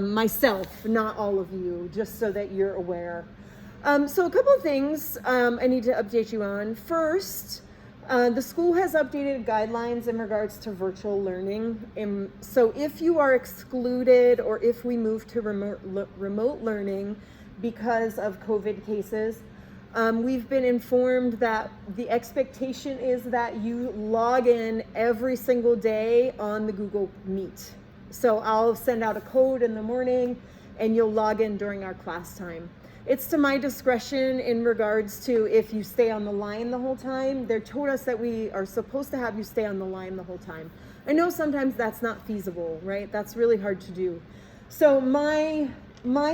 myself, not all of you, just so that you're aware. So a couple of things I need to update you on. First, the school has updated guidelines in regards to virtual learning. And so if you are excluded or if we move to remote learning because of COVID cases, we've been informed that the expectation is that you log in every single day on the Google Meet. So I'll send out a code in the morning and you'll log in during our class time. It's to my discretion in regards to if you stay on the line the whole time. They told us that we are supposed to have you stay on the line the whole time. I know sometimes that's not feasible, right? That's really hard to do. So my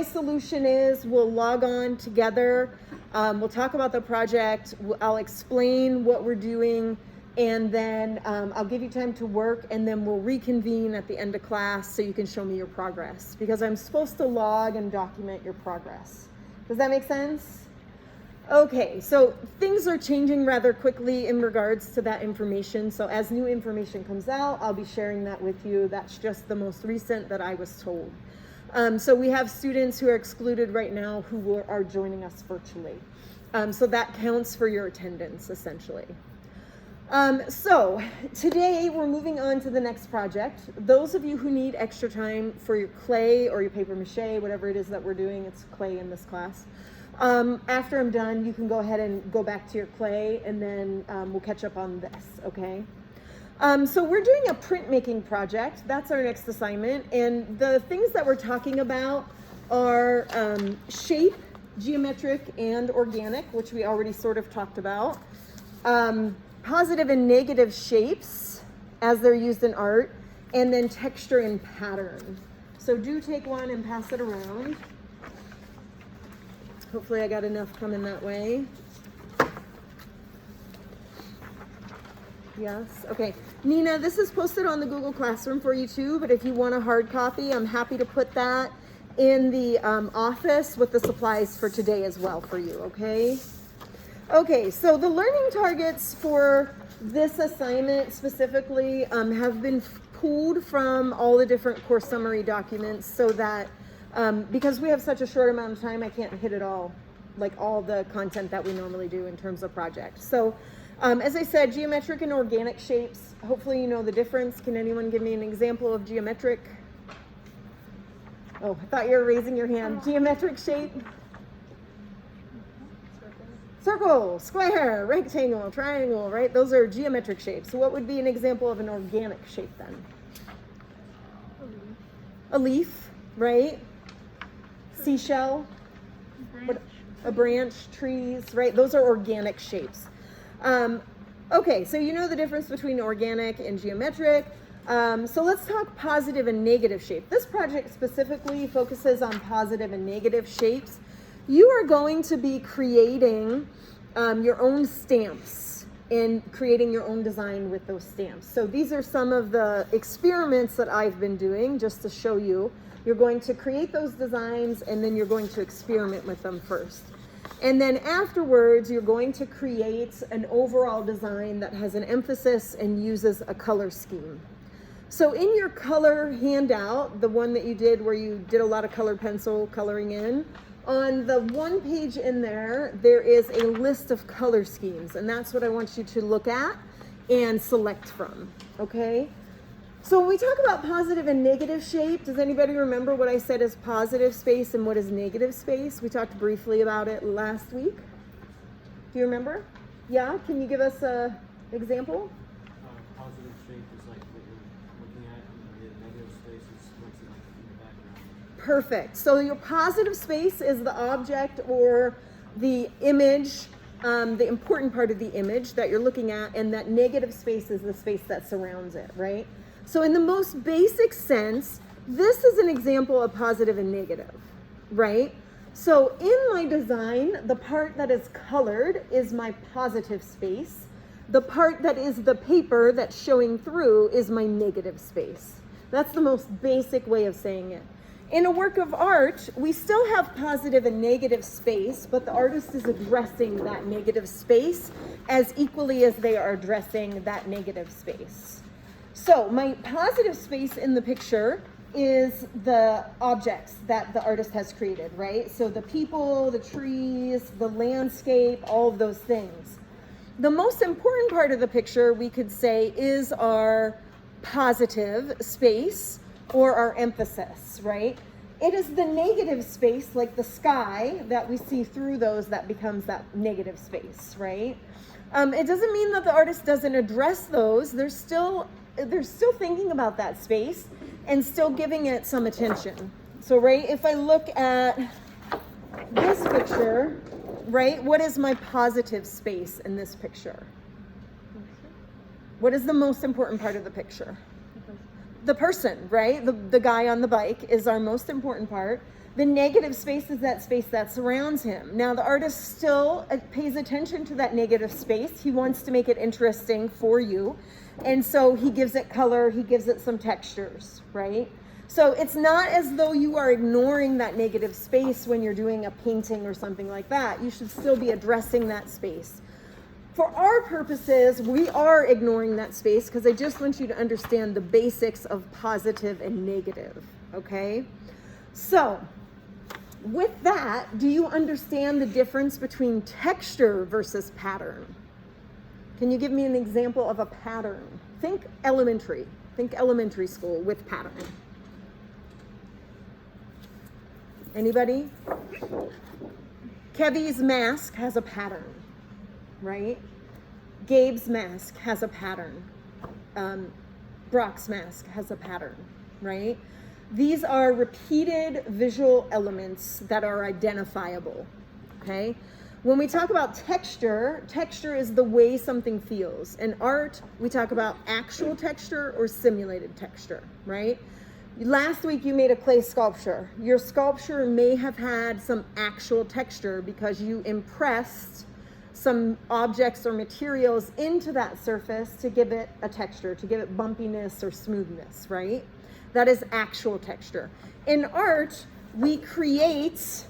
solution is we'll log on together. We'll talk about the project. I'll explain what we're doing. And then I'll give you time to work, and then we'll reconvene at the end of class so you can show me your progress, because I'm supposed to log and document your progress. Does that make sense? Okay, so things are changing rather quickly in regards to that information. So as new information comes out, I'll be sharing that with you. That's just the most recent that I was told. So we have students who are excluded right now who are joining us virtually. So that counts for your attendance, essentially. So today we're moving on to the next project. Those of you who need extra time for your clay or your paper mache, whatever it is that we're doing, it's clay in this class. After I'm done, you can go ahead and go back to your clay, and then we'll catch up on this, okay? So we're doing a printmaking project. That's our next assignment. And the things that we're talking about are shape, geometric, and organic, which we already sort of talked about. Positive and negative shapes as they're used in art, and then texture and pattern. So do take one and pass it around. Hopefully I got enough coming that way. Yes, okay. Nina, this is posted on the Google Classroom for you too, but if you want a hard copy, I'm happy to put that in the office with the supplies for today as well for you, okay? Okay, so the learning targets for this assignment specifically have been pulled from all the different course summary documents, so that because we have such a short amount of time, I can't hit it all, like all the content that we normally do in terms of projects. So as I said, geometric and organic shapes, hopefully you know the difference. Can anyone give me an example of geometric? Oh, I thought you were raising your hand. Geometric shape? Circle, square, rectangle, triangle, right? Those are geometric shapes. So what would be an example of an organic shape then? A leaf, right? Seashell, a branch, trees, right? Those are organic shapes. Okay, so you know the difference between organic and geometric. So let's talk positive and negative shape. This project specifically focuses on positive and negative shapes. You are going to be creating your own stamps and creating your own design with those stamps. So these are some of the experiments that I've been doing just to show you. You're going to create those designs, and then you're going to experiment with them first. And then afterwards, you're going to create an overall design that has an emphasis and uses a color scheme. So in your color handout, the one that you did where you did a lot of colored pencil coloring in, on the one page in there, there is a list of color schemes, and that's what I want you to look at and select from, okay? So when we talk about positive and negative shape, does anybody remember what I said is positive space and what is negative space? We talked briefly about it last week. Do you remember? Yeah, can you give us an example? Positive shape is like what you're looking at, and the negative space is what's in the background. Perfect. So your positive space is the object or the image, the important part of the image that you're looking at, and that negative space is the space that surrounds it, right? So in the most basic sense, this is an example of positive and negative, right? So in my design, the part that is colored is my positive space. The part that is the paper that's showing through is my negative space. That's the most basic way of saying it. In a work of art, we still have positive and negative space, but the artist is addressing that negative space as equally as they are addressing that negative space. So my positive space in the picture is the objects that the artist has created, right? So the people, the trees, the landscape, all of those things. The most important part of the picture, we could say, is our positive space or our emphasis, right? It is the negative space, like the sky, that we see through those that becomes that negative space, right? It doesn't mean that the artist doesn't address those. They're still thinking about that space and still giving it some attention. So, right, if I look at this picture, right, what is my positive space in this picture? What is the most important part of the picture? The person, right? The guy on the bike is our most important part. The negative space is that space that surrounds him. Now, the artist still pays attention to that negative space. He wants to make it interesting for you. And so he gives it color, he gives it some textures, right? So it's not as though you are ignoring that negative space when you're doing a painting or something like that. You should still be addressing that space. For our purposes, we are ignoring that space because I just want you to understand the basics of positive and negative, okay? So, with that, do you understand the difference between texture versus pattern? Can you give me an example of a pattern? Think elementary school with pattern. Anybody? Kevy's mask has a pattern, right? Gabe's mask has a pattern. Brock's mask has a pattern, right? These are repeated visual elements that are identifiable, okay? When we talk about texture, texture is the way something feels. In art, we talk about actual texture or simulated texture, right? Last week you made a clay sculpture. Your sculpture may have had some actual texture because you impressed some objects or materials into that surface to give it a texture, to give it bumpiness or smoothness, right? That is actual texture. In art, we create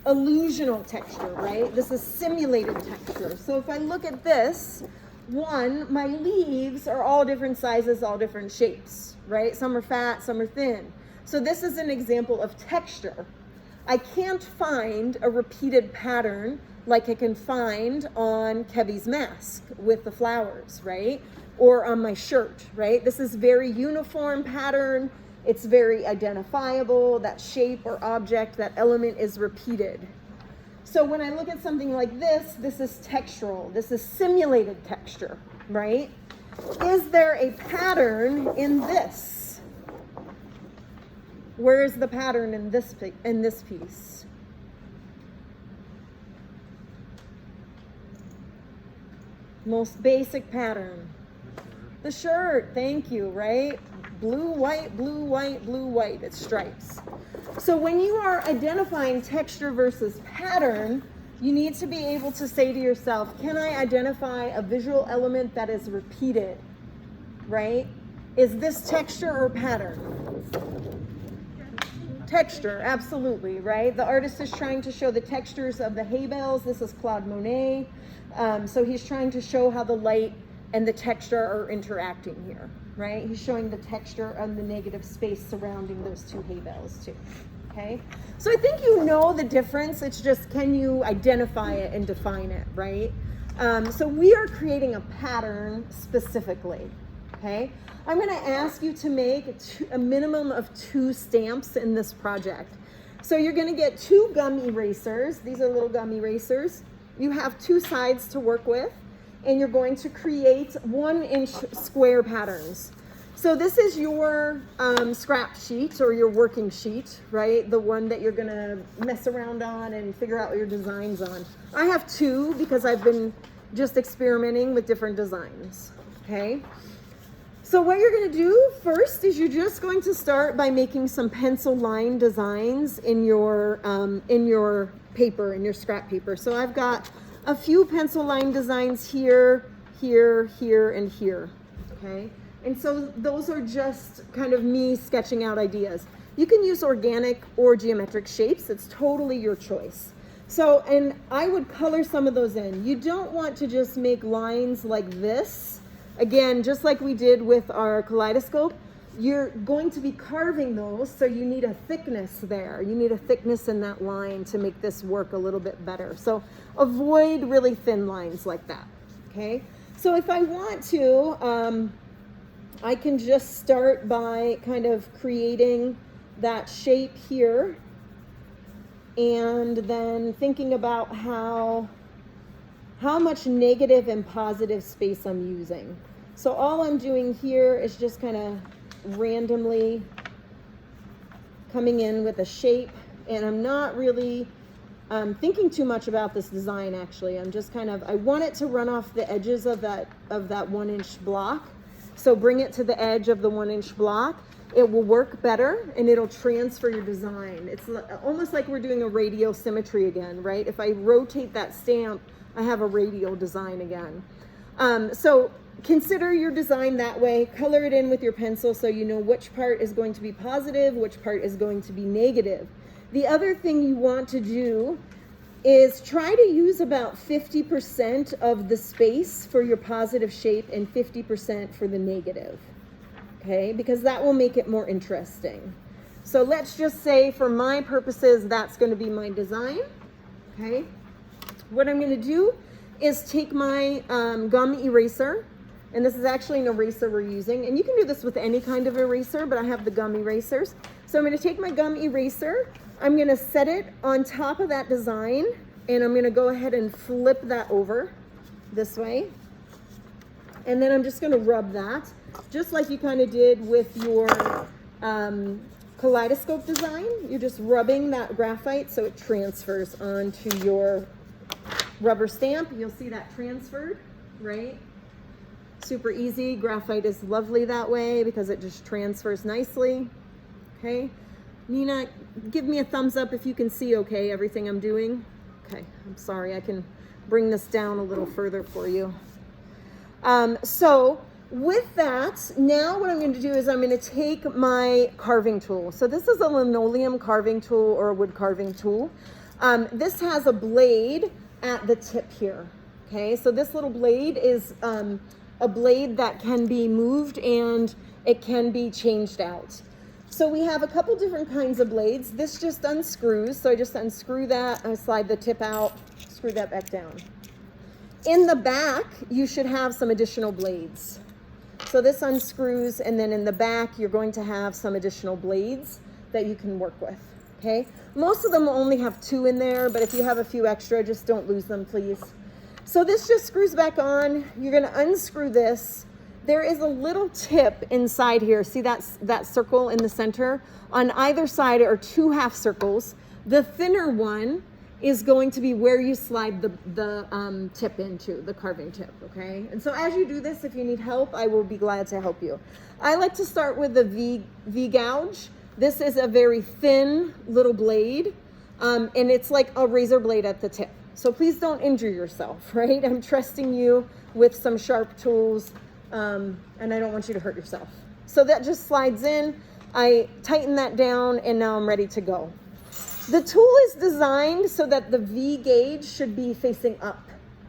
illusional texture, right? This is simulated texture. So if I look at this, my leaves are all different sizes, all different shapes, right? Some are fat, some are thin. So this is an example of texture. I can't find a repeated pattern like I can find on Kevy's mask with the flowers, right? Or on my shirt, right? This is very uniform pattern. It's very identifiable. That shape or object, that element is repeated. So when I look at something like this, this is textural. This is simulated texture, right? Is there a pattern in this? Where is the pattern in this piece? Most basic pattern. The shirt, thank you, right? Blue, white, blue, white, blue, white. It's stripes. So when you are identifying texture versus pattern, you need to be able to say to yourself, can I identify a visual element that is repeated, right? Is this texture or pattern? Texture, absolutely, right? The artist is trying to show the textures of the hay bales. This is Claude Monet. So he's trying to show how the light and the texture are interacting here, right? He's showing the texture and the negative space surrounding those two hay bales too, okay? So I think you know the difference. It's just, can you identify it and define it, right? So we are creating a pattern specifically, okay? I'm gonna ask you to make a minimum of 2 stamps in this project. So you're gonna get 2 gum erasers. These are little gum erasers. You have 2 sides to work with, and you're going to create 1-inch square patterns. So this is your scrap sheet or your working sheet, right? The one that you're gonna mess around on and figure out your designs on. I have 2 because I've been just experimenting with different designs, okay? So what you're gonna do first is you're just going to start by making some pencil line designs in your paper, in your scrap paper. So I've got a few pencil line designs here, here, here, and here, okay? And so those are just kind of me sketching out ideas. You can use organic or geometric shapes. It's totally your choice. So, and I would color some of those in. You don't want to just make lines like this. Again, just like we did with our kaleidoscope, you're going to be carving those, so you need a thickness there. You need a thickness in that line to make this work a little bit better. So avoid really thin lines like that, okay? So if I want to, I can just start by kind of creating that shape here, and then thinking about how much negative and positive space I'm using. So all I'm doing here is just kind of randomly coming in with a shape, and I'm not really thinking too much about this design actually. I'm just kind of, I want it to run off the edges of that 1-inch block. So bring it to the edge of the 1-inch block. It will work better and it'll transfer your design. It's almost like we're doing a radial symmetry again, right? If I rotate that stamp, I have a radial design again. So consider your design that way. Color it in with your pencil so you know which part is going to be positive, which part is going to be negative. The other thing you want to do is try to use about 50% of the space for your positive shape and 50% for the negative, okay? Because that will make it more interesting. So let's just say for my purposes, that's going to be my design, okay? What I'm going to do is take my gum eraser, and this is actually an eraser we're using, and you can do this with any kind of eraser, but I have the gum erasers. So I'm going to take my gum eraser, I'm going to set it on top of that design, and I'm going to go ahead and flip that over this way. And then I'm just going to rub that, just like you kind of did with your kaleidoscope design. You're just rubbing that graphite so it transfers onto your rubber stamp. You'll see that transferred, right? Super easy. Graphite is lovely that way because it just transfers nicely. Okay. Nina, give me a thumbs up if you can see okay everything I'm doing. Okay, I'm sorry, I can bring this down a little further for you. So with that, now what I'm going to do is I'm going to take my carving tool. So this is a linoleum carving tool or a wood carving tool. This has a blade at the tip here. Okay, so this little blade is a blade that can be moved and it can be changed out. So we have a couple different kinds of blades. This just unscrews. So I just unscrew that, I slide the tip out, screw that back down. In the back, you should have some additional blades. So this unscrews, and then in the back, you're going to have some additional blades that you can work with, okay? Most of them will only have 2 in there, but if you have a few extra, just don't lose them, please. So this just screws back on. You're gonna unscrew this. There is a little tip inside here. See that circle in the center? On either side are 2 half circles. The thinner one is going to be where you slide the tip into, the carving tip, okay? And so as you do this, if you need help, I will be glad to help you. I like to start with the V gouge. This is a very thin little blade, and it's like a razor blade at the tip. So please don't injure yourself, right? I'm trusting you with some sharp tools, and I don't want you to hurt yourself. So that just slides in. I tighten that down, and now I'm ready to go. The tool is designed so that the V gauge should be facing up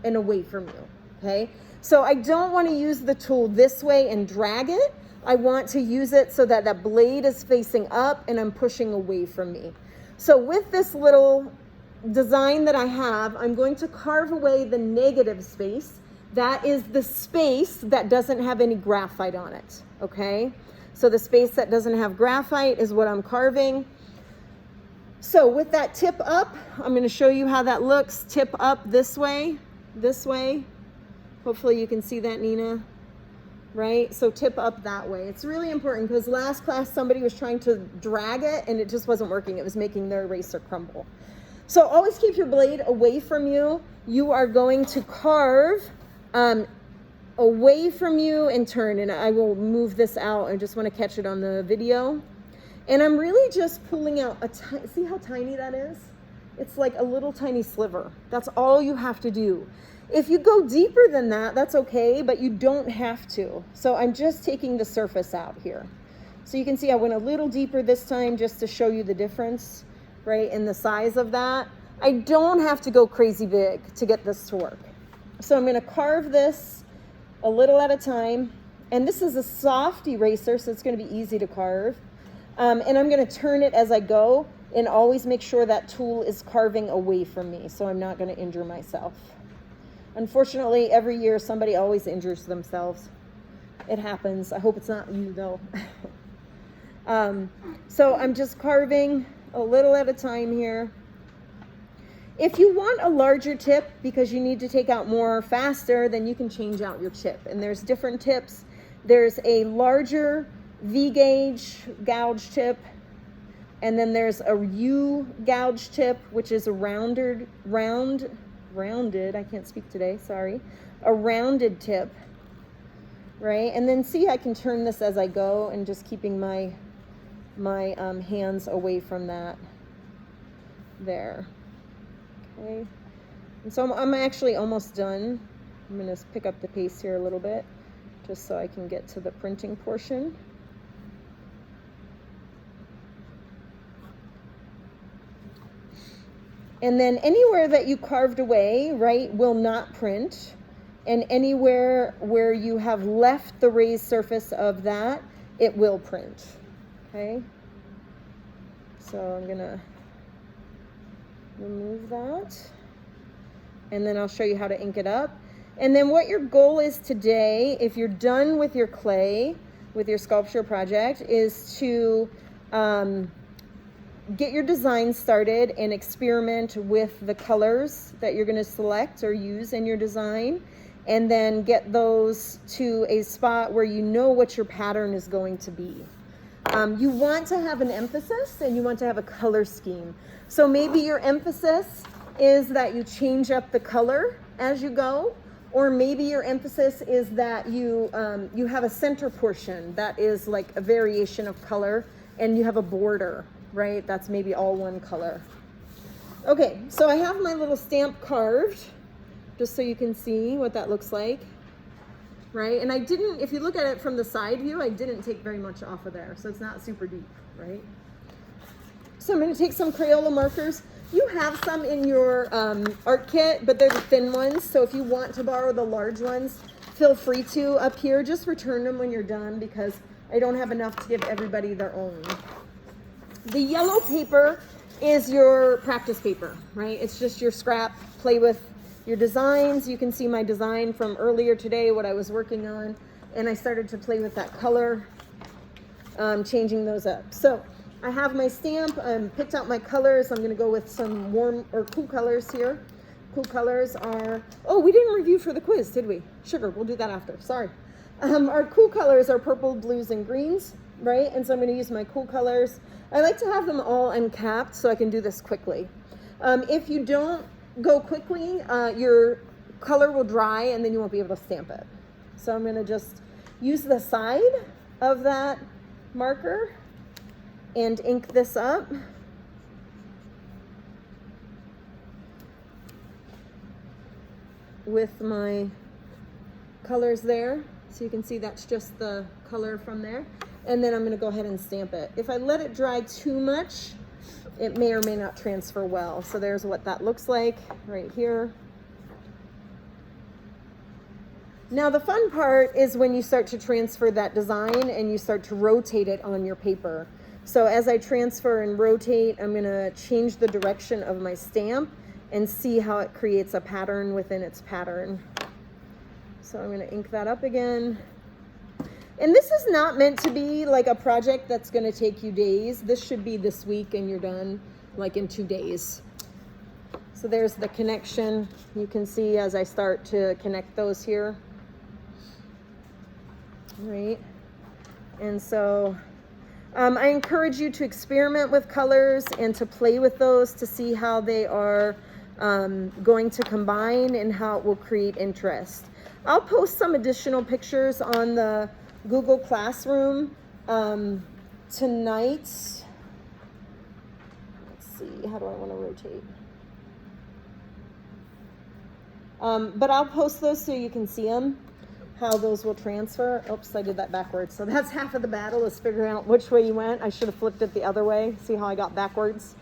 and away from you, okay? So I don't want to use the tool this way and drag it. I want to use it so that that blade is facing up and I'm pushing away from me. So with this little design that I have, I'm going to carve away the negative space. That is the space that doesn't have any graphite on it, okay? So the space that doesn't have graphite is what I'm carving. So with that tip up, I'm going to show you how that looks. Tip up this way. Hopefully you can see that, Nina, right? So tip up that way. It's really important because last class somebody was trying to drag it and it just wasn't working. It was making their eraser crumble. So always keep your blade away from you. You are going to carve away from you and turn, and I will move this out. I just want to catch it on the video. And I'm really just pulling out see how tiny that is? It's like a little tiny sliver. That's all you have to do. If you go deeper than that, that's okay, but you don't have to. So I'm just taking the surface out here. So you can see I went a little deeper this time just to show you the difference, right, in the size of that. I don't have to go crazy big to get this to work. So I'm going to carve this a little at a time. And this is a soft eraser, so it's going to be easy to carve. And I'm going to turn it as I go and always make sure that tool is carving away from me so I'm not going to injure myself. Unfortunately, every year somebody always injures themselves. It happens. I hope it's not you, though. So I'm just carving a little at a time here. If you want a larger tip because you need to take out more faster, then you can change out your tip. And there's different tips. There's a larger V-gauge gouge tip, and then there's a U gouge tip, which is a rounded, I can't speak today, sorry, a rounded tip, right? And then see, I can turn this as I go and just keeping my hands away from that there. Okay, and so I'm actually almost done. I'm going to pick up the pace here a little bit just so I can get to the printing portion. And then anywhere that you carved away, right, will not print. And anywhere where you have left the raised surface of that, it will print. Okay, so I'm going to remove that, and then I'll show you how to ink it up. And then what your goal is today, if you're done with your clay, with your sculpture project, is to get your design started and experiment with the colors that you're going to select or use in your design, and then get those to a spot where you know what your pattern is going to be. You want to have an emphasis and you want to have a color scheme. So maybe your emphasis is that you change up the color as you go, or maybe your emphasis is that you have a center portion that is like a variation of color, and you have a border, right? That's maybe all one color. Okay, so I have my little stamp carved, just so you can see what that looks like, right? And I didn't, if you look at it from the side view, I didn't take very much off of there, so it's not super deep, right? So I'm going to take some Crayola markers. You have some in your art kit, but they're the thin ones. So if you want to borrow the large ones, feel free to up here. Just return them when you're done because I don't have enough to give everybody their own. The yellow paper is your practice paper, right? It's just your scrap. Play with your designs. You can see my design from earlier today, what I was working on. And I started to play with that color, changing those up. So I have my stamp, picked out my colors. I'm going to go with some warm or cool colors here. Cool colors are, oh, we didn't review for the quiz, did we? Sugar, we'll do that after, sorry. Our cool colors are purple, blues, and greens, right? And so I'm going to use my cool colors. I like to have them all uncapped so I can do this quickly. If you don't go quickly, your color will dry and then you won't be able to stamp it. So I'm going to just use the side of that marker and ink this up. With my colors there. So you can see that's just the color from there. And then I'm going to go ahead and stamp it. If I let it dry too much, it may or may not transfer well. So there's what that looks like right here. Now the fun part is when you start to transfer that design and you start to rotate it on your paper. So as I transfer and rotate, I'm going to change the direction of my stamp and see how it creates a pattern within its pattern. So I'm going to ink that up again. And this is not meant to be like a project that's going to take you days. This should be this week and you're done like in 2 days. So there's the connection. You can see as I start to connect those here. Right. And so I encourage you to experiment with colors and to play with those to see how they are going to combine and how it will create interest. I'll post some additional pictures on the Google Classroom tonight. Let's see, how do I want to rotate? But I'll post those so you can see them, how those will transfer. Oops, I did that backwards. So that's half of the battle, is figuring out which way you went. I should have flipped it the other way. See how I got backwards,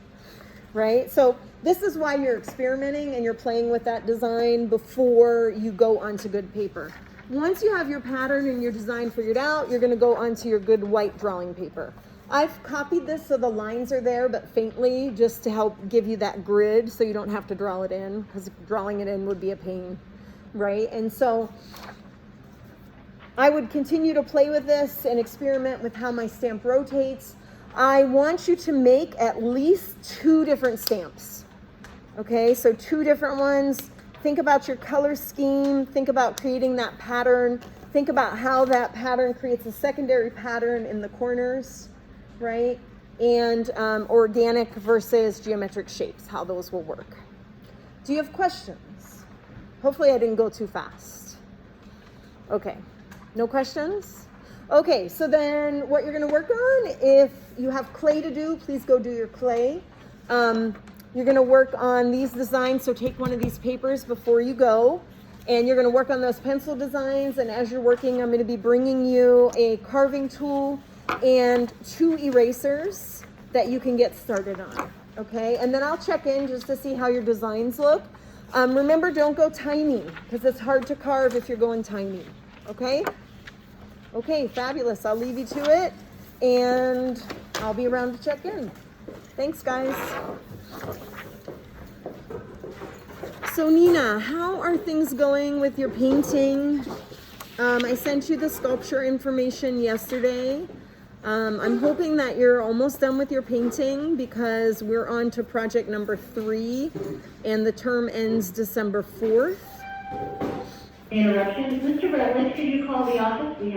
right? So this is why you're experimenting and you're playing with that design before you go onto good paper. Once you have your pattern and your design figured out, you're going to go onto your good white drawing paper. I've copied this so the lines are there, but faintly, just to help give you that grid so you don't have to draw it in, because drawing it in would be a pain, right? And so I would continue to play with this and experiment with how my stamp rotates. I want you to make at least 2 different stamps. Okay, so 2 different ones. Think about your color scheme. Think about creating that pattern. Think about how that pattern creates a secondary pattern in the corners, right? And organic versus geometric shapes, how those will work. Do you have questions? Hopefully I didn't go too fast. Okay, no questions? Okay, so then what you're gonna work on, if you have clay to do, please go do your clay. You're gonna work on these designs, so take one of these papers before you go, and you're gonna work on those pencil designs, and as you're working, I'm gonna be bringing you a carving tool and 2 erasers that you can get started on, okay? And then I'll check in just to see how your designs look. Remember, don't go tiny, because it's hard to carve if you're going tiny, okay? Okay, fabulous. I'll leave you to it, and I'll be around to check in. Thanks, guys. So Nina, how are things going with your painting? I sent you the sculpture information yesterday. I'm hoping that you're almost done with your painting because we're on to project number 3 and the term ends December 4th. Interruption. Mr. Rutledge, could you call the office? We have